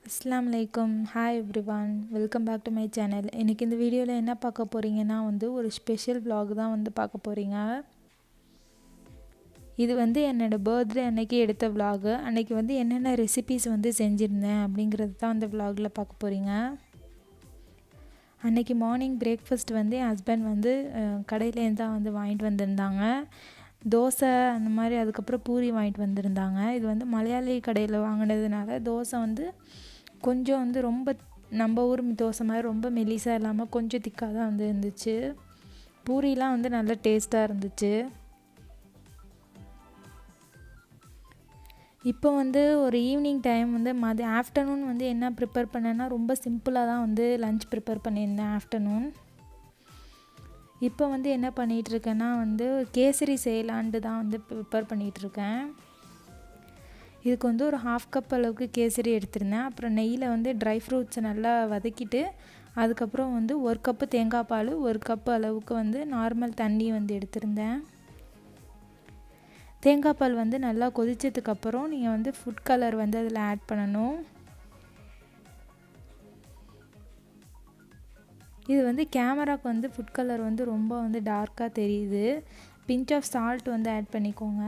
அஸ்ஸலாமு அலைக்கும். Hi everyone, welcome back to my channel. இன்றைக்கி இந்த வீடியோவில் என்ன பார்க்க போகிறீங்கன்னா ஒரு ஸ்பெஷல் vlog தான் பார்க்க போகிறீங்க. இது என்னோடய பர்த்டே அன்னைக்கு எடுத்த vlog. அன்றைக்கி என்னென்ன ரெசிபீஸ் செஞ்சுருந்தேன் அப்படிங்கிறது தான் அந்த vlogல பார்க்க போகிறீங்க. அன்றைக்கி மார்னிங் பிரேக்ஃபாஸ்ட் என் ஹஸ்பண்ட் கடையிலேருந்து தான் வாங்கிட்டு வந்திருந்தாங்க. தோசை அந்த மாதிரி, அதுக்கப்புறம் பூரி வாங்கிட்டு வந்திருந்தாங்க. இது மலையாளி கடையில் வாங்கினதுனால தோசை கொஞ்சம் ரொம்ப நம்ம ஊர் தோசை மாதிரி ரொம்ப மெலிசாக இல்லாமல் கொஞ்சம் திக்காக தான் இருந்துச்சு. பூரிலாம் நல்ல டேஸ்ட்டாக இருந்துச்சு. இப்போ ஒரு ஈவினிங் டைம் ஆஃப்டர்நூன் என்ன ப்ரிப்பேர் பண்ணேன்னா ரொம்ப சிம்பிளாக தான் லஞ்ச் ப்ரிப்பேர் பண்ணியிருந்தேன் ஆஃப்டர்நூன். இப்போ என்ன பண்ணிகிட்ருக்கேன்னா கேசரி செய்யலான்ட்டு தான் ப்ரிப்பேர் பண்ணிகிட்ருக்கேன். இதுக்கு ஒரு 1/2 கப் அளவுக்கு கேசரி எடுத்திருந்தேன். அப்புறம் நெய்யில் ட்ரை ஃப்ரூட்ஸை நல்லா வதக்கிட்டு அதுக்கப்புறம் 1 கப்பு தேங்காய் பால், 1 கப்பு அளவுக்கு நார்மல் தண்ணி எடுத்திருந்தேன். தேங்காய் பால் நல்லா கொதித்ததுக்கப்புறம் நீங்கள் ஃபுட் கலர் அதில் ஆட் பண்ணணும். இது கேமராவுக்கு ஃபுட் கலர் ரொம்ப டார்க்காக தெரியுது. பிஞ்ச் ஆஃப் சால்ட் ஆட் பண்ணிக்கோங்க.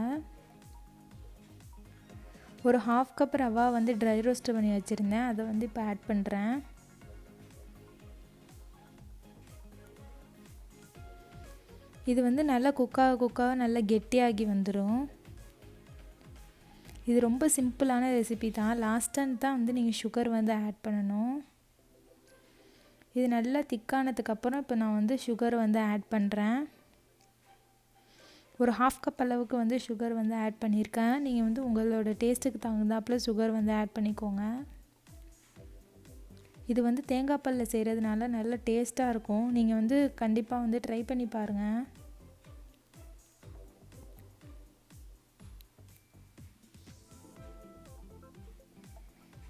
ஒரு 1/2 கப் ரவா ட்ரை ரோஸ்ட் பண்ணி வச்சுருந்தேன். அதை இப்போ ஆட் பண்ணுறேன். இது நல்லா குக்காக நல்லா கெட்டியாகி வந்துடும். இது ரொம்ப சிம்பிளான ரெசிபி தான். லாஸ்ட்டாக தான் நீங்கள் சுகர் ஆட் பண்ணணும். இது நல்லா திக்கானதுக்கப்புறம் இப்போ நான் சுகர் ஆட் பண்ணுறேன். ஒரு 1/2 கப் அளவுக்கு சுகர் ஆட் பண்ணியிருக்கேன். நீங்கள் உங்களோட டேஸ்ட்டுக்கு தகுந்தாப்பில் சுகர் ஆட் பண்ணிக்கோங்க. இது தேங்காய் பாலில் செய்கிறதுனால நல்ல டேஸ்ட்டாக இருக்கும். நீங்கள் கண்டிப்பாக ட்ரை பண்ணி பாருங்கள்.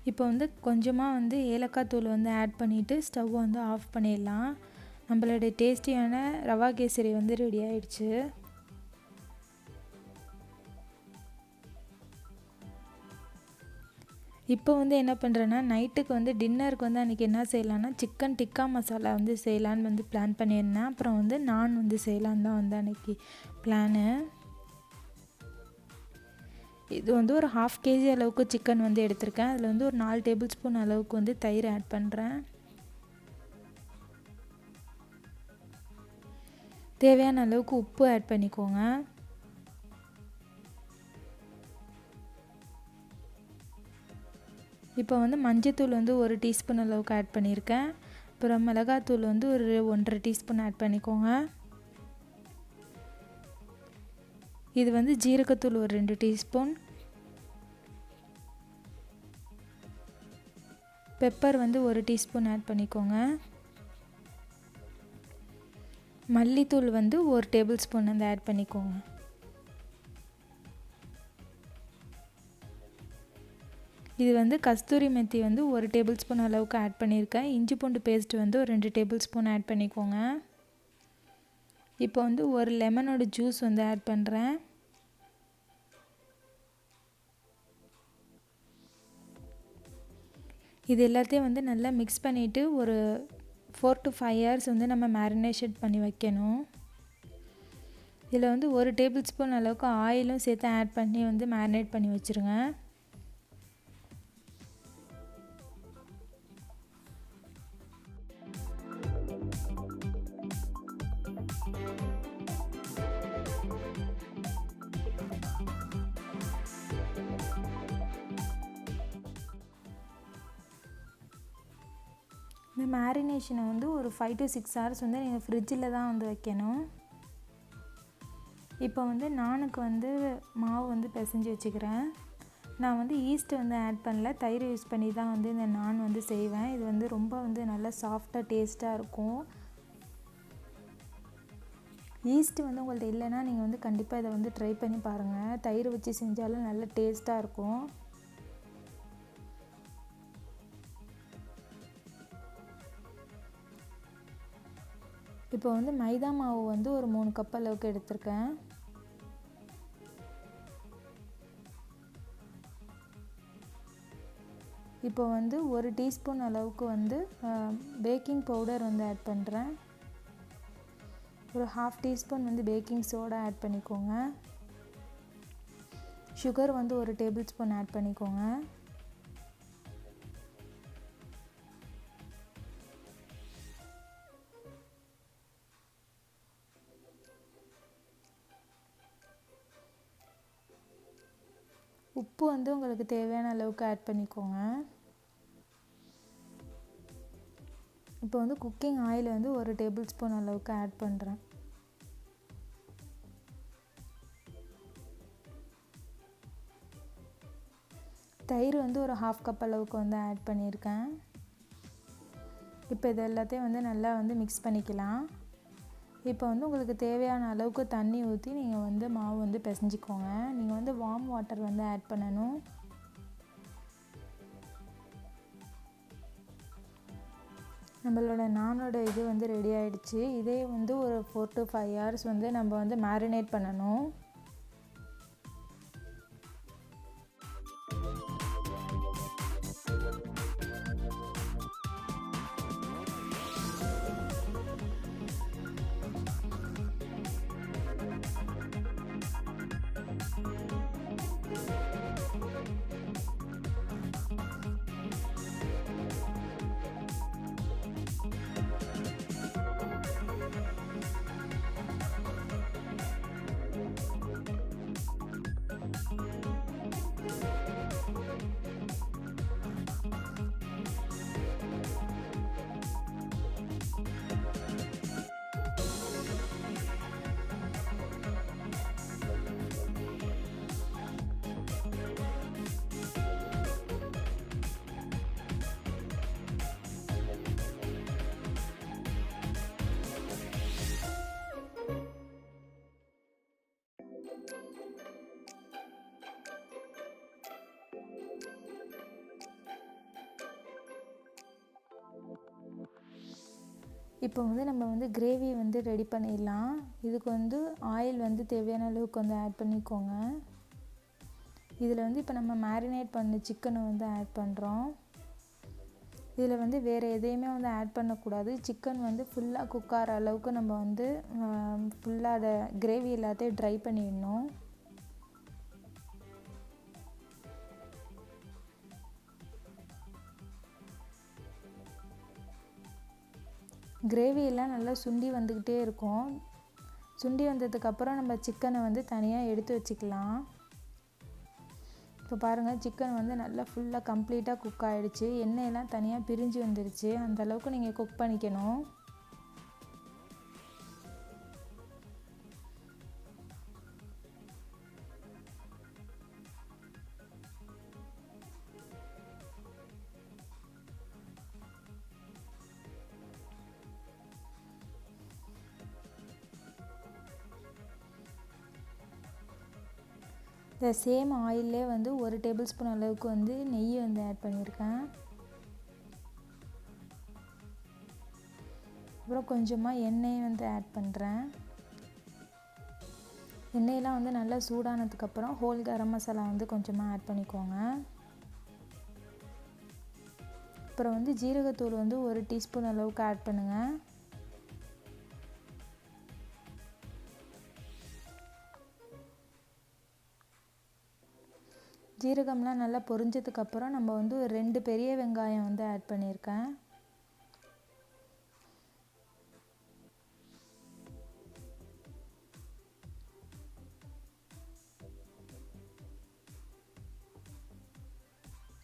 இப்போ கொஞ்சமாக ஏலக்காய் தூள் ஆட் பண்ணிவிட்டு ஸ்டவ் ஆஃப் பண்ணிடலாம். நம்மளுடைய டேஸ்டியான ரவா கேசரி ரெடி ஆயிடுச்சு. இப்போ என்ன பண்ணுறேன்னா நைட்டுக்கு டின்னருக்கு அன்றைக்கி என்ன செய்யலான்னா சிக்கன் டிக்கா மசாலா செய்யலான்னு பிளான் பண்ணியிருந்தேன். அப்புறம் நான் செய்யலான்னு தான் அன்றைக்கி பிளானு. இது ஒரு 1/2 kg அளவுக்கு சிக்கன் எடுத்திருக்கேன். அதில் ஒரு 4 டேபிள் ஸ்பூன் அளவுக்கு தயிர் ஆட் பண்ணுறேன். தேவையான அளவுக்கு உப்பு ஆட் பண்ணிக்கோங்க. இப்போ மஞ்சத்தூள் 1 டீஸ்பூன் அளவுக்கு ஆட் பண்ணியிருக்கேன். அப்புறம் மிளகாத்தூள் ஒரு 1.5 டீஸ்பூன் ஆட் பண்ணிக்கோங்க. இது ஜீரகத்தூள் ஒரு 2 டீஸ்பூன். பெப்பர் 1 டீஸ்பூன் ஆட் பண்ணிக்கோங்க. மல்லித்தூள் 1 டேபிள் ஸ்பூன் ஆட் பண்ணிக்கோங்க. இது கஸ்தூரி மெத்தி 1 டேபிள் ஸ்பூன் அளவுக்கு ஆட் பண்ணியிருக்கேன். இஞ்சி பூண்டு பேஸ்ட் ஒரு 2 டேபிள் ஸ்பூன் ஆட் பண்ணிக்கோங்க. இப்போ ஒரு லெமனோட ஜூஸ் ஆட் பண்ணுறேன். இது எல்லாத்தையும் நல்லா மிக்ஸ் பண்ணிவிட்டு ஒரு 4 to 5 hours நம்ம மேரினேஷன் பண்ணி வைக்கணும். இதில் 1 டேபிள் ஸ்பூன் அளவுக்கு ஆயிலும் சேர்த்து ஆட் பண்ணி மேரினேட் பண்ணி வச்சுருங்க. இந்த மேரினேஷனை ஒரு 5 to 6 hours நீங்கள் ஃப்ரிட்ஜில் தான் வைக்கணும். இப்போ நானுக்கு மாவு பிசைஞ்சு வச்சுக்கிறேன். நான் ஈஸ்ட் ஆட் பண்ணல, தயிர் யூஸ் பண்ணி தான் இந்த நான் செய்வேன். இது ரொம்ப நல்லா சாஃப்டாக டேஸ்ட்டாக இருக்கும். ஈஸ்ட் உங்கள்கிட்ட இல்லைன்னா நீங்கள் கண்டிப்பாக இதை ட்ரை பண்ணி பாருங்கள். தயிர் வச்சு செஞ்சாலும் நல்ல டேஸ்ட்டாக இருக்கும். இப்போ மைதா மாவு ஒரு 3 கப் அளவுக்கு எடுத்திருக்கேன். இப்போ வந்து 1 டீஸ்பூன் அளவுக்கு வந்து பேக்கிங் பவுடர் வந்து ஆட் பண்ணுறேன். ஒரு 1/2 டீஸ்பூன் வந்து பேக்கிங் சோடா ஆட் பண்ணிக்கோங்க. சுகர் வந்து 1 டேபிள் ஸ்பூன் ஆட் பண்ணிக்கோங்க. உப்பு வந்து உங்களுக்கு தேவையான அளவுக்கு ஆட் பண்ணிக்கோங்க. இப்போ வந்து குக்கிங் ஆயில் வந்து 1 டேபிள் ஸ்பூன் அளவுக்கு ஆட் பண்ணுறேன். தயிர் வந்து ஒரு 1/2 கப் அளவுக்கு வந்து ஆட் பண்ணியிருக்கேன். இப்போ இது எல்லாத்தையும் வந்து நல்லா வந்து மிக்ஸ் பண்ணிக்கலாம். இப்போ வந்து உங்களுக்கு தேவையான அளவுக்கு தண்ணி ஊற்றி நீங்கள் வந்து மாவு வந்து பிசைஞ்சிக்கோங்க. நீங்கள் வந்து வார்ம் வாட்டர் வந்து ஆட் பண்ணணும். நம்மளோட நானோட இது வந்து ரெடி ஆகிடுச்சு. இதே வந்து ஒரு 4 to 5 hours வந்து நம்ம வந்து மேரினேட் பண்ணணும். இப்போ வந்து நம்ம வந்து கிரேவி வந்து ரெடி பண்ணிடலாம். இதுக்கு வந்து ஆயில் வந்து தேவையான அளவுக்கு வந்து ஆட் பண்ணிக்கோங்க. இதில் வந்து இப்போ நம்ம மேரினேட் பண்ண சிக்கனை வந்து ஆட் பண்ணுறோம். இதில் வந்து வேறு எதையுமே வந்து ஆட் பண்ணக்கூடாது. சிக்கன் வந்து ஃபுல்லாக குக் ஆகிற அளவுக்கு நம்ம வந்து ஃபுல்லாக அதை கிரேவி எல்லாத்தையும் ட்ரை பண்ணிடணும். கிரேவியெல்லாம் நல்லா சுண்டி வந்துக்கிட்டே இருக்கும். சுண்டி வந்ததுக்கப்புறம் நம்ம சிக்கனை வந்து தனியாக எடுத்து வச்சுக்கலாம். இப்போ பாருங்கள், சிக்கன் வந்து நல்லா ஃபுல்லாக கம்ப்ளீட்டாக குக் ஆகிடுச்சு. எண்ணெயெல்லாம் தனியாக பிரிஞ்சு வந்துடுச்சு. அந்தளவுக்கு நீங்கள் குக் பண்ணிக்கணும். இந்த சேம் ஆயிலே வந்து 1 டேபிள் ஸ்பூன் அளவுக்கு வந்து நெய் வந்து ஆட் பண்ணியிருக்கேன். அப்புறம் கொஞ்சமாக எண்ணெய் வந்து ஆட் பண்ணுறேன். எண்ணெயெல்லாம் வந்து நல்லா சூடானதுக்கப்புறம் ஹோல் கரம் மசாலா வந்து கொஞ்சமாக ஆட் பண்ணிக்கோங்க. அப்புறம் வந்து ஜீரகத்தூள் வந்து 1 டீஸ்பூன் அளவுக்கு ஆட் பண்ணுங்கள். ஜீரகம்லாம் நல்லா பொரிஞ்சதுக்கப்புறம் நம்ம வந்து ஒரு 2 பெரிய வெங்காயம் வந்து ஆட் பண்ணியிருக்கேன்.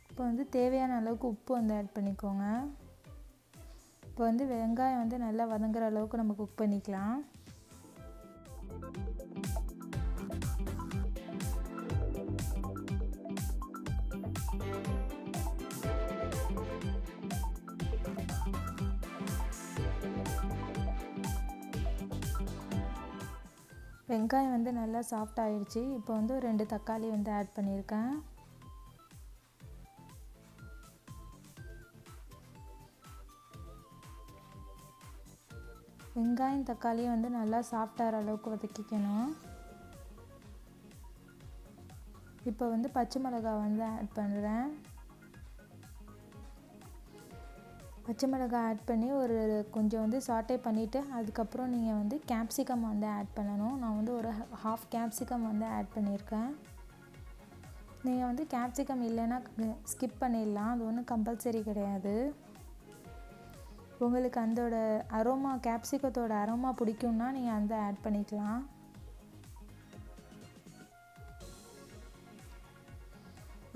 இப்போ வந்து தேவையான அளவுக்கு உப்பு வந்து ஆட் பண்ணிக்கோங்க. இப்போ வந்து வெங்காயம் வந்து நல்லா வதங்குற அளவுக்கு நம்ம குக் பண்ணிக்கலாம். வெங்காயம் வந்து நல்லா சாஃப்ட் ஆகிடுச்சு. இப்போ வந்து ஒரு 2 தக்காளி வந்து ஆட் பண்ணியிருக்கேன். வெங்காயம் தக்காளியும் வந்து நல்லா சாஃப்டாகிற அளவுக்கு வதக்கிக்கணும். இப்போ வந்து பச்சை மிளகாய் வந்து ஆட் பண்ணுறேன். பச்சை மிளகாய் ஆட் பண்ணி ஒரு கொஞ்சம் வந்து சாட்டே பண்ணிவிட்டு அதுக்கப்புறம் நீங்கள் வந்து கேப்சிகம் வந்து ஆட் பண்ணணும். நான் வந்து ஒரு ஹாஃப் கேப்சிகம் வந்து ஆட் பண்ணியிருக்கேன். நீங்கள் வந்து கேப்சிகம் இல்லைன்னா ஸ்கிப் பண்ணிடலாம், அது ஒன்றும் கம்பல்சரி கிடையாது. உங்களுக்கு அதோட அரோமா கேப்சிகத்தோட அரோமா பிடிக்கும்னா நீங்கள் அந்த ஆட் பண்ணிக்கலாம்.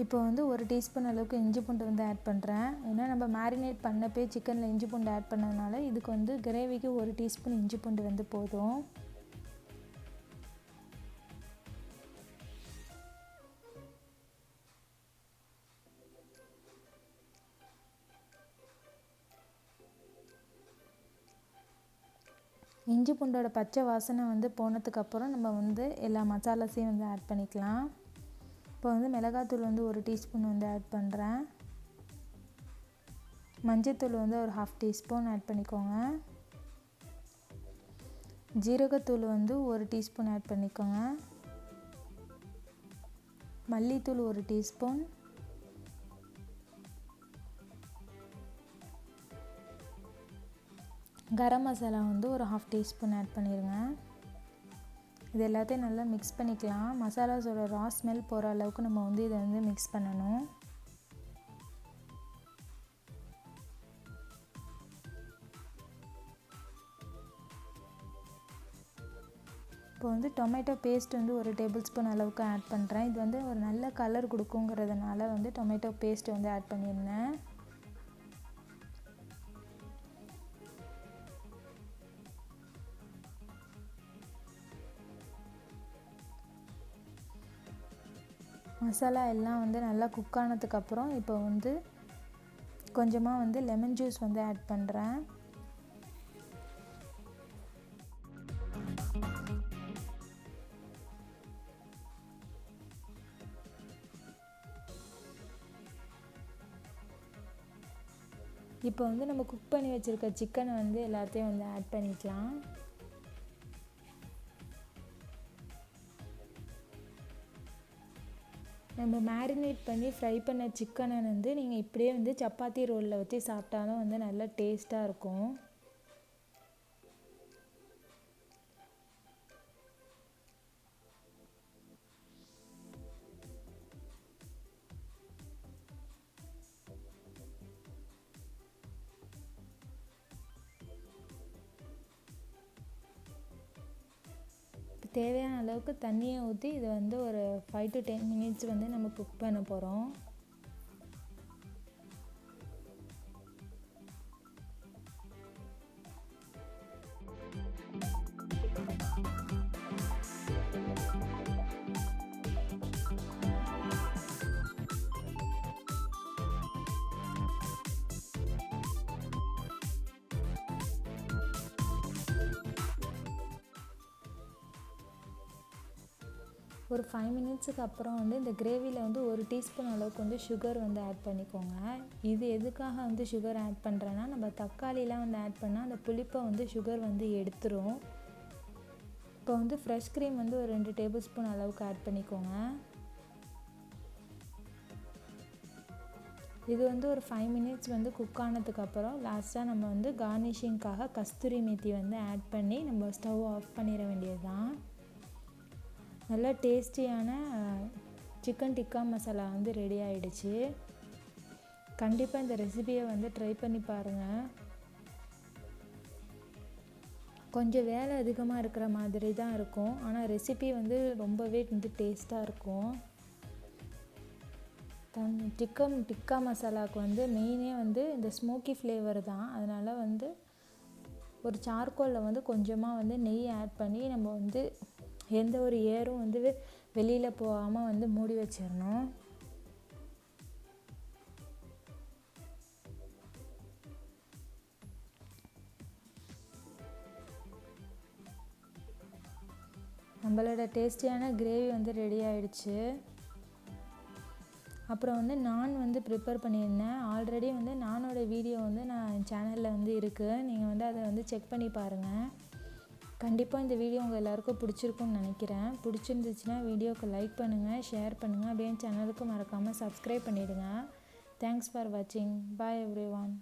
இப்போ வந்து ஒரு டீஸ்பூன் அளவுக்கு இஞ்சி பூண்டு வந்து ஆட் பண்ணுறேன். ஏன்னா நம்ம மேரினேட் பண்ணப்பே சிக்கனில் இஞ்சி பூண்டு ஆட் பண்ணதுனால இதுக்கு வந்து கிரேவிக்கு ஒரு டீஸ்பூன் இஞ்சி பூண்டு வந்து போதும். இஞ்சி பூண்டோட பச்சை வாசனை வந்து போனதுக்கப்புறம் நம்ம வந்து எல்லா மசாலாஸையும் வந்து ஆட் பண்ணிக்கலாம். இப்போ வந்து மிளகாத்தூள் வந்து ஒரு டீஸ்பூன் வந்து ஆட் பண்ணுறேன். மஞ்சத்தூள் வந்து ஒரு ஹாஃப் டீஸ்பூன் ஆட் பண்ணிக்கோங்க. ஜீரகத்தூள் வந்து ஒரு டீஸ்பூன் ஆட் பண்ணிக்கோங்க. மல்லித்தூள் ஒரு டீஸ்பூன். கரம் மசாலா வந்து ஒரு ஹாஃப் டீஸ்பூன் ஆட் பண்ணிடுங்க. இது எல்லாத்தையும் நல்லா மிக்ஸ் பண்ணிக்கலாம். மசாலாஸோட ரா ஸ்மெல் போகிற அளவுக்கு நம்ம வந்து இதை வந்து மிக்ஸ் பண்ணணும். இப்போ வந்து டொமேட்டோ பேஸ்ட் வந்து ஒரு டேபிள் ஸ்பூன் அளவுக்கு ஆட் பண்ணுறேன். இது வந்து ஒரு நல்ல கலர் கொடுக்குங்கிறதுனால வந்து டொமேட்டோ பேஸ்ட் வந்து ஆட் பண்ணியிருந்தேன். மசாலா எல்லாம் வந்து நல்லா குக் ஆனதுக்கப்புறம் இப்போ வந்து கொஞ்சமாக வந்து லெமன் ஜூஸ் வந்து ஆட் பண்ணுறேன். இப்போ வந்து நம்ம குக் பண்ணி வச்சுருக்க சிக்கனை வந்து எல்லாத்தையும் வந்து ஆட் பண்ணிக்கலாம். நம்ம மேரினேட் பண்ணி ஃப்ரை பண்ண சிக்கனை வந்து நீங்கள் இப்படியே வந்து சப்பாத்தி ரோலில் வச்சு சாப்பிட்டாலும் வந்து நல்லா டேஸ்ட்டாக இருக்கும். தேவையான அளவுக்கு தண்ணியை ஊற்றி இதை வந்து ஒரு 5 to 10 minutes வந்து நம்ம குக் பண்ண போகிறோம். ஒரு 5 மினிட்ஸுக்கு அப்புறம் வந்து இந்த கிரேவியில் வந்து ஒரு டீஸ்பூன் அளவுக்கு வந்து சுகர் வந்து ஆட் பண்ணிக்கோங்க. இது எதுக்காக வந்து சுகர் ஆட் பண்ணுறேன்னா, நம்ம தக்காளிலாம் வந்து ஆட் பண்ணால் அந்த புளிப்பை வந்து சுகர் வந்து எடுத்துரும். இப்போ வந்து ஃப்ரெஷ் க்ரீம் வந்து ஒரு 2 டேபிள் ஸ்பூன் அளவுக்கு ஆட் பண்ணிக்கோங்க. இது வந்து ஒரு 5 மினிட்ஸ் வந்து குக் ஆனதுக்கப்புறம் லாஸ்ட்டாக நம்ம வந்து கார்னிஷிங்காக கஸ்தூரி மேத்தி வந்து ஆட் பண்ணி நம்ம ஸ்டவ் ஆஃப் பண்ணிட வேண்டியது தான். நல்லா டேஸ்டியான சிக்கன் டிக்கா மசாலா வந்து ரெடி ஆகிடுச்சு. கண்டிப்பாக இந்த ரெசிபியை வந்து ட்ரை பண்ணி பாருங்கள். கொஞ்சம் வேலை அதிகமாக இருக்கிற மாதிரி தான் இருக்கும், ஆனால் ரெசிபி வந்து ரொம்பவே வந்து டேஸ்ட்டாக இருக்கும். டிக்கா மசாலாவுக்கு வந்து மெயினே வந்து இந்த ஸ்மோக்கி ஃப்ளேவர் தான். அதனால் வந்து ஒரு சார்கோலில் வந்து கொஞ்சமாக வந்து நெய் ஆட் பண்ணி நம்ம வந்து எந்த ஒரு ஏரும் வந்து வெளியில் போகாமல் வந்து மூடி வச்சிடணும். நம்மளோட டேஸ்டியான கிரேவி வந்து ரெடி ஆகிடுச்சு. அப்புறம் வந்து நான் வந்து ப்ரிப்பேர் பண்ணியிருந்தேன். ஆல்ரெடி வந்து நானோட வீடியோ வந்து நான் என் சேனலில் வந்து இருக்குது, நீங்கள் வந்து அதை வந்து செக் பண்ணி பாருங்கள். கண்டிப்பாக இந்த வீடியோ உங்கள் எல்லாருக்கும் பிடிச்சிருக்குன்னு நினைக்கிறேன். பிடிச்சிருந்துச்சுன்னா வீடியோவுக்கு லைக் பண்ணுங்கள், ஷேர் பண்ணுங்கள், அப்படியே சேனலுக்கு மறக்காமல் சப்ஸ்கிரைப் பண்ணிவிடுங்க. தேங்க்ஸ் ஃபார் வாட்சிங். பாய் எவ்ரிவான்.